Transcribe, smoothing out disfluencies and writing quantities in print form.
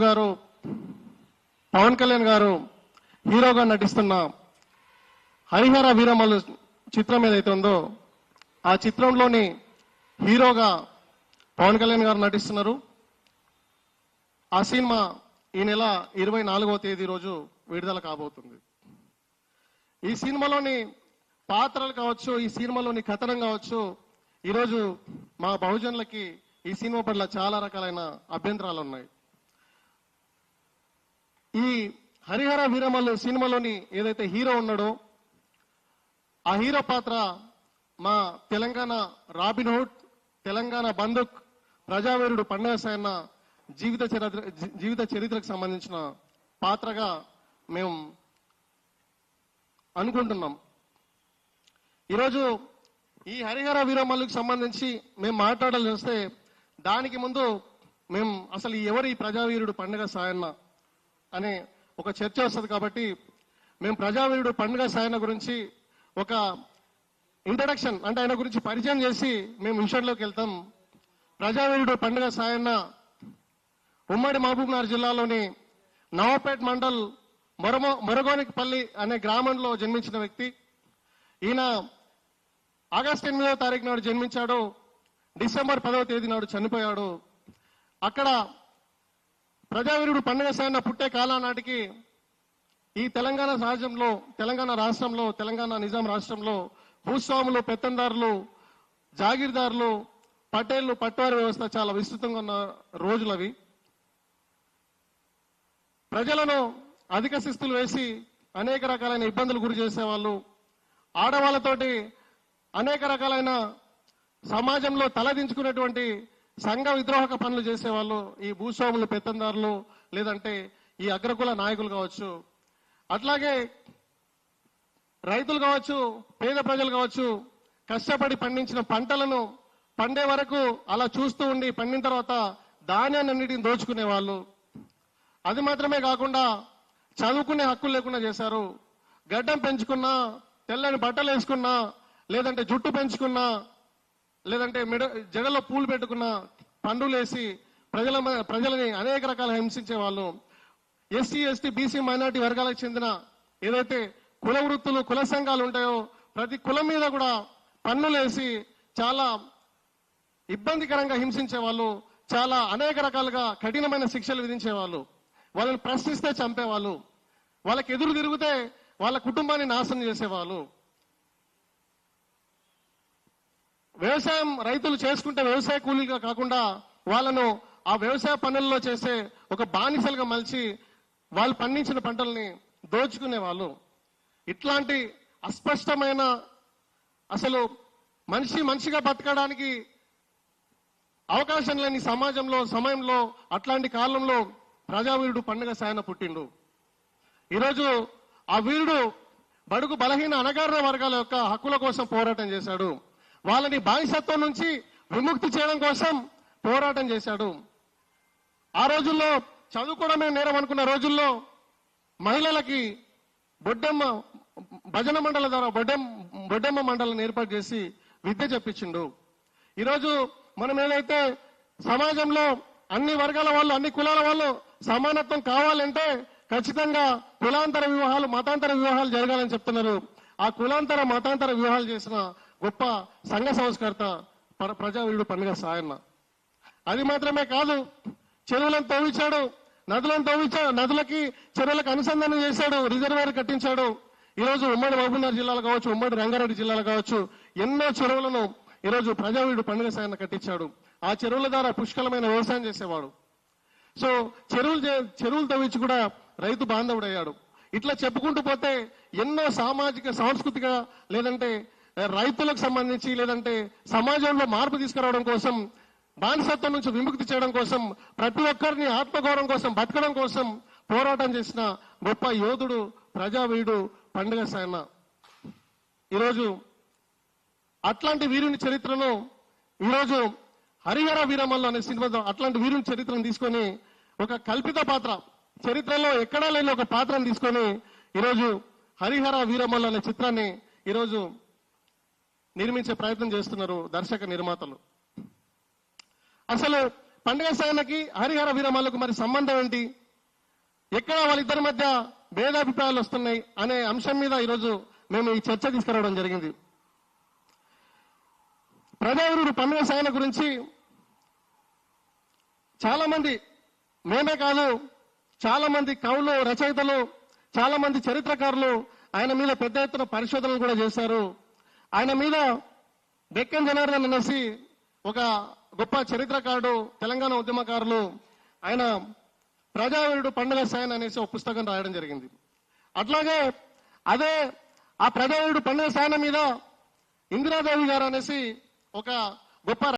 గారు పవన్ కళ్యాణ్ గారు హీరోగా నటిస్తున్న హరిహర వీరమల్లు చిత్రం ఏదైతే ఉందో ఆ చిత్రంలోని హీరోగా పవన్ కళ్యాణ్ గారు నటిస్తున్నారు. ఆ సినిమా ఈ నెల 24వ తేదీ రోజు విడుదల కాబోతుంది. ఈ సినిమాలోని పాత్రలు కావచ్చు, ఈ సినిమాలోని కథనం కావచ్చు, ఈరోజు మా బహుజనులకి ఈ సినిమా పట్ల చాలా రకాలైన అభ్యంతరాలు ఉన్నాయి. ఈ హరిహర వీరమల్లు సినిమాలోని ఏదైతే హీరో ఉన్నాడో ఆ హీరో పాత్ర మా తెలంగాణ రాబిన్హుడ్, తెలంగాణ బంధుక్, ప్రజావీరుడు పండుగ సాయన్న జీవిత చరిత్రకు సంబంధించిన పాత్రగా మేము అనుకుంటున్నాం. ఈరోజు ఈ హరిహర వీరమల్లుకి సంబంధించి మేము మాట్లాడాల్సి వస్తే దానికి ముందు మేము అసలు ఎవరు ఈ ప్రజావీరుడు పండుగ సాయన్న అనే ఒక చర్చ వస్తుంది. కాబట్టి మేము ప్రజావీరుడు పండుగ సాయన్న గురించి ఒక ఇంట్రడక్షన్ అంటే ఆయన గురించి పరిచయం చేసి మేము విషయంలోకి వెళ్తాం. ప్రజావీరుడు పండుగ సాయన్న ఉమ్మడి మహబూబ్నగర్ జిల్లాలోని నవాపేట్ మండల్ మొరగోనిపల్లి అనే గ్రామంలో జన్మించిన వ్యక్తి. ఈయన ఆగస్టు 8వ తారీఖు నాడు జన్మించాడు. డిసెంబర్ 10వ తేదీ నాడు చనిపోయాడు. అక్కడ ప్రజావీరుడు పండుగ సాయన్న పుట్టే కాలం నాటికి ఈ తెలంగాణ రాష్ట్రంలో తెలంగాణ నిజాం రాష్ట్రంలో భూస్వాములు, పెత్తందారులు, జాగీర్దారులు, పటేళ్లు, పట్వారీ వ్యవస్థ చాలా విస్తృతంగా ఉన్న రోజులు అవి. ప్రజలను అధిక శిస్తులు వేసి అనేక రకాలైన ఇబ్బందులు గురి చేసేవాళ్ళు. ఆడవాళ్లతోటి అనేక రకాలైన సమాజంలో తలదించుకునేటువంటి సంఘ విద్రోహక పనులు చేసేవాళ్ళు ఈ భూస్వాములు, పెత్తందారులు, లేదంటే ఈ అగ్రకుల నాయకులు కావచ్చు. అట్లాగే రైతులు కావచ్చు, పేద ప్రజలు కావచ్చు, కష్టపడి పండించిన పంటలను పండే వరకు అలా చూస్తూ ఉండి పండిన తర్వాత ధాన్యాన్నింటిని దోచుకునే వాళ్ళు. అది మాత్రమే కాకుండా చదువుకునే హక్కులు లేకుండా చేశారు. గడ్డం పెంచుకున్నా, తెల్లని బట్టలు వేసుకున్నా, లేదంటే జుట్టు పెంచుకున్నా, లేదంటే జడలో పూలు పెట్టుకున్నా పండులేసి ప్రజలని అనేక రకాల హింసించే వాళ్ళు. ఎస్సీ, ఎస్టీ, బీసీ, మైనార్టీ వర్గాలకు చెందిన ఏదైతే కుల వృత్తులు, కుల సంఘాలు ఉంటాయో ప్రతి కులం మీద కూడా పన్నులేసి చాలా ఇబ్బందికరంగా హింసించే వాళ్ళు. చాలా అనేక రకాలుగా కఠినమైన శిక్షలు విధించేవాళ్ళు. వాళ్ళని ప్రశ్నిస్తే చంపేవాళ్ళు. వాళ్ళకి ఎదురు తిరిగితే వాళ్ళ కుటుంబాన్ని నాశనం చేసేవాళ్ళు. వ్యవసాయం రైతులు చేసుకుంటే వ్యవసాయ కూలీగా కాకుండా వాళ్ళను ఆ వ్యవసాయ పనుల్లో చేసే ఒక బానిసలుగా మలిచి వాళ్ళు పండించిన పంటల్ని దోచుకునే వాళ్ళు. ఇట్లాంటి అస్పష్టమైన అసలు మనిషిగా బతకడానికి అవకాశం లేని సమయంలో అట్లాంటి కాలంలో ప్రజావీరుడు పండుగ సాయన్న పుట్టిండు. ఈరోజు ఆ వీరుడు బడుగు బలహీన అణగారిన వర్గాల యొక్క హక్కుల కోసం పోరాటం చేశాడు. వాళ్ళని బానిసత్వం నుంచి విముక్తి చేయడం కోసం పోరాటం చేశాడు. ఆ రోజుల్లో చదువుకోవడమే నేరం అనుకున్న రోజుల్లో మహిళలకి భజన మండల ద్వారా బొడ్డెమ్మ మండలాన్ని ఏర్పాటు చేసి విద్య చెప్పించిండు. ఈరోజు మనం ఏదైతే సమాజంలో అన్ని వర్గాల వాళ్ళు, అన్ని కులాల వాళ్ళు సమానత్వం కావాలంటే ఖచ్చితంగా కులాంతర వివాహాలు, మతాంతర వివాహాలు జరగాలని చెప్తున్నారు. ఆ కులాంతర మతాంతర వివాహాలు చేసిన గొప్ప సంఘ సంస్కర్త ప్రజావీరుడు పండుగ సాయన్న. అది మాత్రమే కాదు, చెరువులను తవ్వించాడు, నదులకి చెరువులకు అనుసంధానం చేశాడు, రిజర్వాయర్ కట్టించాడు. ఈరోజు ఉమ్మడి మహబూబ్నగర్ జిల్లాలో కావచ్చు, ఉమ్మడి రంగారెడ్డి జిల్లాలో కావచ్చు, ఎన్నో చెరువులను ఈరోజు ప్రజావీరుడు పండుగ సాయన్న కట్టించాడు. ఆ చెరువుల ద్వారా పుష్కలమైన వ్యవసాయం చేసేవాడు. సో చెరువులు తవ్వించి కూడా రైతు బాంధవుడయ్యాడు. ఇట్లా చెప్పుకుంటూ పోతే ఎన్నో సామాజిక, సాంస్కృతిక, లేదంటే రైతులకు సంబంధించి, లేదంటే సమాజంలో మార్పు తీసుకురావడం కోసం, బానిసత్వం నుంచి విముక్తి చేయడం కోసం, ప్రతి ఒక్కరిని ఆత్మగౌరవం కోసం, బతకడం కోసం పోరాటం చేసిన గొప్ప యోధుడు ప్రజావీరుడు పండుగ సాయన్న. ఈరోజు అట్లాంటి వీరుని చరిత్రను ఈరోజు హరిహర వీరమల్లు అనే సినిమాతో అట్లాంటి వీరుని చరిత్రను తీసుకొని ఒక కల్పిత పాత్ర, చరిత్రలో ఎక్కడా లేని ఒక పాత్రను తీసుకొని ఈరోజు హరిహర వీరమల్లు అనే చిత్రాన్ని ఈరోజు నిర్మించే ప్రయత్నం చేస్తున్నారు దర్శక నిర్మాతలు. అసలు పండుగ సాయనకి హరిహర వీరమల్లకు మరి సంబంధం ఏంటి, ఎక్కడ వాళ్ళిద్దరి మధ్య భేదాభిప్రాయాలు వస్తున్నాయి అనే అంశం మీద ఈరోజు మేము ఈ చర్చ తీసుకురావడం జరిగింది. ప్రజావీరుడు పండుగ సాయన గురించి చాలా మంది, మేమే కాదు చాలా మంది కవులు, రచయితలు, చాలా మంది చరిత్రకారులు ఆయన మీద పెద్ద ఎత్తున పరిశోధనలు కూడా చేశారు. ఆయన మీద డెక్కన్ జనార్దన్ అనేసి ఒక గొప్ప చరిత్రకారుడు, తెలంగాణ ఉద్యమకారులు, ఆయన ప్రజావీరుడు పండుగ సాయన్ అనేసి ఒక పుస్తకం రాయడం జరిగింది. అట్లాగే అదే ఆ ప్రజావీరుడు పండుగ సాయన మీద ఇందిరాదేవి గారు అనేసి ఒక గొప్ప